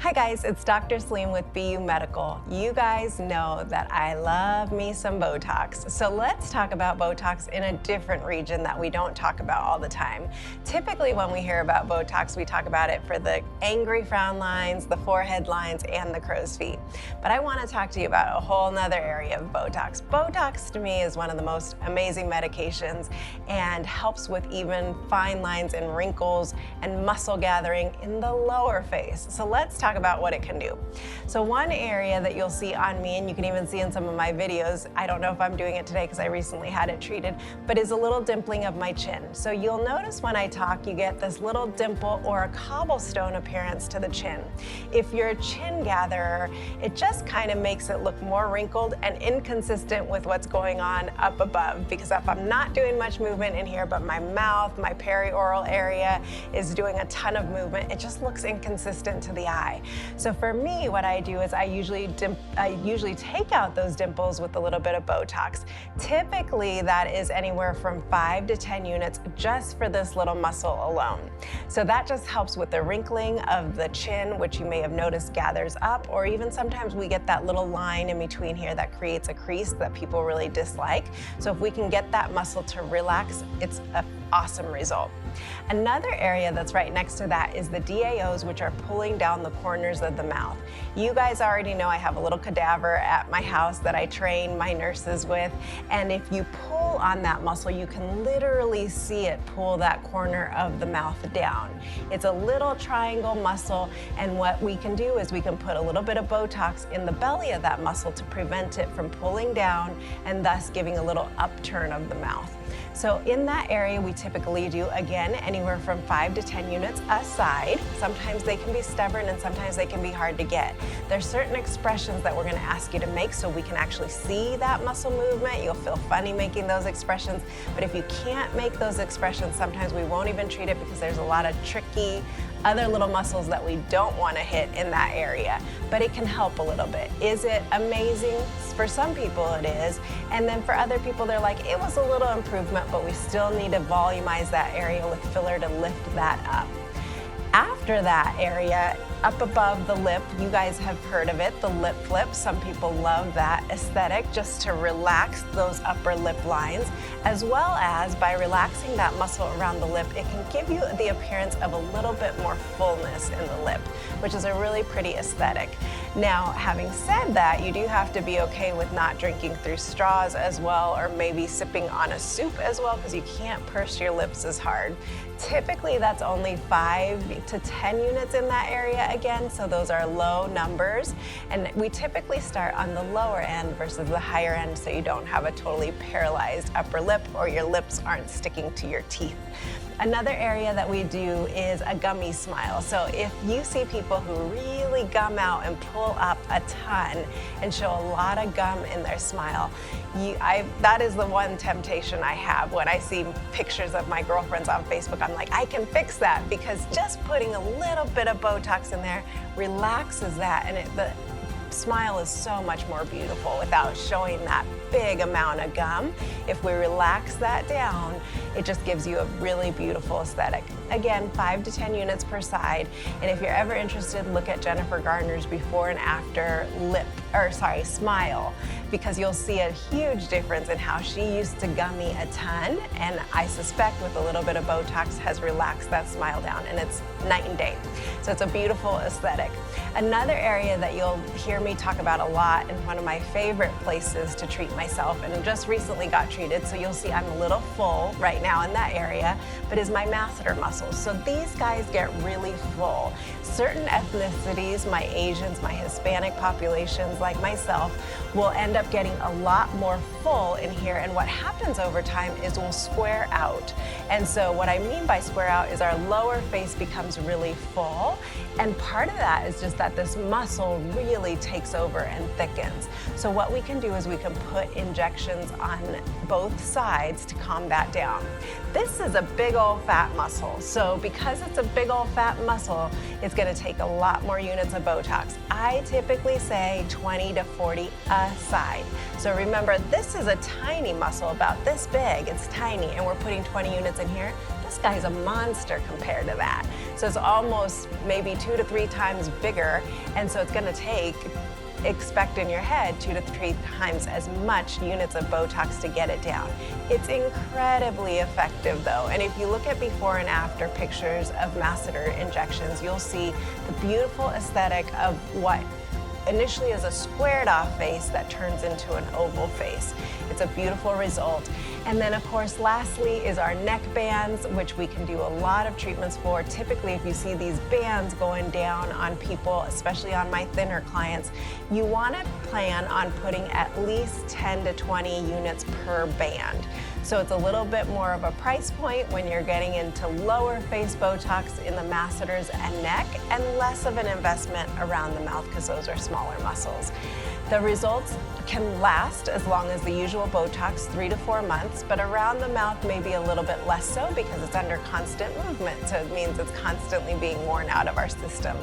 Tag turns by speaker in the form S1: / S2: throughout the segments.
S1: Hi guys, it's Dr. Selene with BU Medical. You guys know that I love me some Botox. So let's talk about Botox in a different region that we don't talk about all the time. Typically when we hear about Botox, we talk about it for the angry frown lines, the forehead lines, and the crow's feet. But I want to talk to you about a whole nother area of Botox. Botox to me is one of the most amazing medications and helps with even fine lines and wrinkles and muscle gathering in the lower face. So let's talk about what it can do. So one area that you'll see on me, and you can even see in some of my videos, I don't know if I'm doing it today because I recently had it treated, but is a little dimpling of my chin. So you'll notice when I talk, you get this little dimple or a cobblestone appearance to the chin. If you're a chin gatherer, it just kind of makes it look more wrinkled and inconsistent with what's going on up above, because if I'm not doing much movement in here, but my mouth, my perioral area is doing a ton of movement, it just looks inconsistent to the eye. So for me, what I do is I usually take out those dimples with a little bit of Botox. Typically, that is anywhere from 5 to 10 units just for this little muscle alone. So that just helps with the wrinkling of the chin, which you may have noticed gathers up, or even sometimes we get that little line in between here that creates a crease that people really dislike. So if we can get that muscle to relax, it's an awesome result. Another area that's right next to that is the DAOs, which are pulling down the corners of the mouth. You guys already know I have a little cadaver at my house that I train my nurses with, and if you pull on that muscle, you can literally see it pull that corner of the mouth down. It's a little triangle muscle, and what we can do is we can put a little bit of Botox in the belly of that muscle to prevent it from pulling down and thus giving a little upturn of the mouth. So in that area, we typically do, again, anywhere from 5 to 10 units a side. Sometimes they can be stubborn and sometimes they can be hard to get. There's certain expressions that we're going to ask you to make so we can actually see that muscle movement. You'll feel funny making those expressions, but if you can't make those expressions, sometimes we won't even treat it because there's a lot of tricky other little muscles that we don't want to hit in that area, but it can help a little bit. Is it amazing? For some people it is, and then for other people they're like, it was a little improvement, but we still need to volumize that area with filler to lift that up. After that area, up above the lip, you guys have heard of it, the lip flip. Some people love that aesthetic just to relax those upper lip lines, as well as by relaxing that muscle around the lip, it can give you the appearance of a little bit more fullness in the lip, which is a really pretty aesthetic. Now, having said that, you do have to be okay with not drinking through straws as well, or maybe sipping on a soup as well, because you can't purse your lips as hard. Typically, that's only 5 to 10 units in that area again, so those are low numbers. And we typically start on the lower end versus the higher end, so you don't have a totally paralyzed upper lip or your lips aren't sticking to your teeth. Another area that we do is a gummy smile. So if you see people who really gum out and pull up a ton and show a lot of gum in their smile, that is the one temptation I have when I see pictures of my girlfriends on Facebook. I'm like, I can fix that, because just putting a little bit of Botox in there relaxes that, and the smile is so much more beautiful without showing that big amount of gum. If we relax that down, it just gives you a really beautiful aesthetic. Again, 5 to 10 units per side. And if you're ever interested, look at Jennifer Garner's before and after smile, because you'll see a huge difference in how she used to gummy a ton, and I suspect with a little bit of Botox has relaxed that smile down, and it's night and day. So it's a beautiful aesthetic. Another area that you'll hear me talk about a lot, and one of my favorite places to treat myself, and just recently got treated, so you'll see I'm a little full right now in that area, but is my masseter muscles. So these guys get really full. Certain ethnicities, my Asians, my Hispanic populations like myself, will end up getting a lot more full in here, and what happens over time is we'll square out. And so what I mean by square out is our lower face becomes really full, and part of that is just that this muscle really takes over and thickens. So what we can do is we can put injections on both sides to calm that down. This is a big old fat muscle, so because it's a big old fat muscle, it's going to take a lot more units of Botox. I typically say 20 to 40 a side. So remember, this is a tiny muscle, about this big, it's tiny, and we're putting 20 units in here. this guy's a monster compared to that. So it's almost maybe 2 to 3 times bigger, and so it's gonna take, expect in your head, 2 to 3 times as much units of Botox to get it down. It's incredibly effective though, and if you look at before and after pictures of masseter injections, you'll see the beautiful aesthetic of what initially is a squared off face that turns into an oval face. It's a beautiful result. And then of course, lastly is our neck bands, which we can do a lot of treatments for. Typically, if you see these bands going down on people, especially on my thinner clients, you want to plan on putting at least 10 to 20 units per band. So it's a little bit more of a price point when you're getting into lower face Botox in the masseters and neck, and less of an investment around the mouth because those are smaller muscles. The results can last as long as the usual Botox, 3 to 4 months, but around the mouth maybe a little bit less so because it's under constant movement, so it means it's constantly being worn out of our system.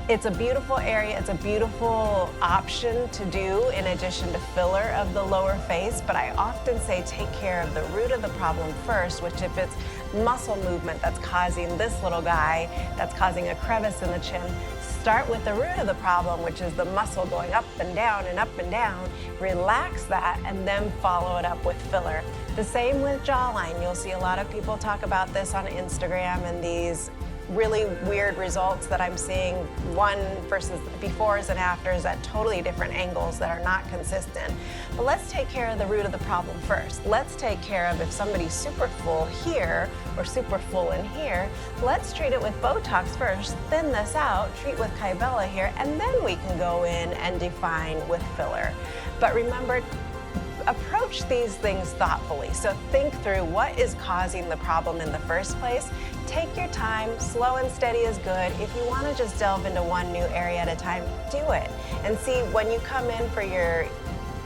S1: It's a beautiful area, it's a beautiful option to do in addition to filler of the lower face, but I often say take care of the root of the problem first, which if it's muscle movement that's causing this little guy, that's causing a crevice in the chin, start with the root of the problem, which is the muscle going up and down and up and down, relax that, and then follow it up with filler. The same with jawline. You'll see a lot of people talk about this on Instagram and these really weird results that I'm seeing, one versus befores and afters at totally different angles that are not consistent. But let's take care of the root of the problem first. Let's take care of if somebody's super full here or super full in here, let's treat it with Botox first, thin this out, treat with Kybella here, and then we can go in and define with filler. But remember, approach these things thoughtfully. So think through what is causing the problem in the first place. Take your time, slow and steady is good. If you want to just delve into one new area at a time, do it. And see, when you come in for your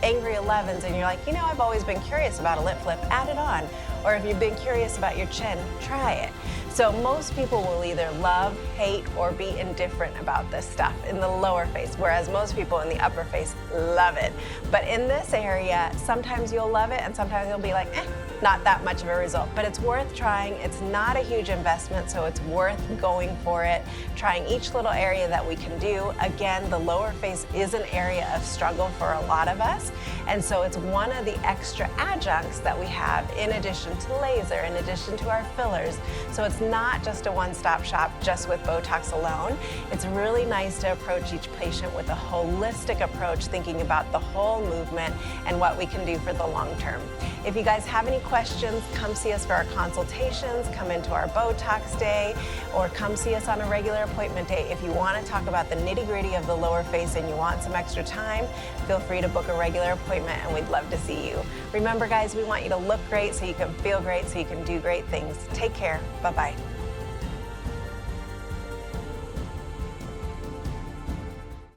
S1: angry 11s and you're like, you know, I've always been curious about a lip flip, add it on. Or if you've been curious about your chin, try it. So most people will either love, hate, or be indifferent about this stuff in the lower face, whereas most people in the upper face love it. But in this area, sometimes you'll love it and sometimes you'll be like, not that much of a result, but it's worth trying. It's not a huge investment, so it's worth going for it, trying each little area that we can do. Again, the lower face is an area of struggle for a lot of us, and so it's one of the extra adjuncts that we have in addition to laser, in addition to our fillers. So it's not just a one-stop shop just with Botox alone. It's really nice to approach each patient with a holistic approach, thinking about the whole movement and what we can do for the long term. If you guys have any questions, come see us for our consultations, come into our Botox day, or come see us on a regular appointment day. If you want to talk about the nitty-gritty of the lower face and you want some extra time, feel free to book a regular appointment and we'd love to see you. Remember guys, we want you to look great so you can feel great, so you can do great things. Take care. Bye-bye.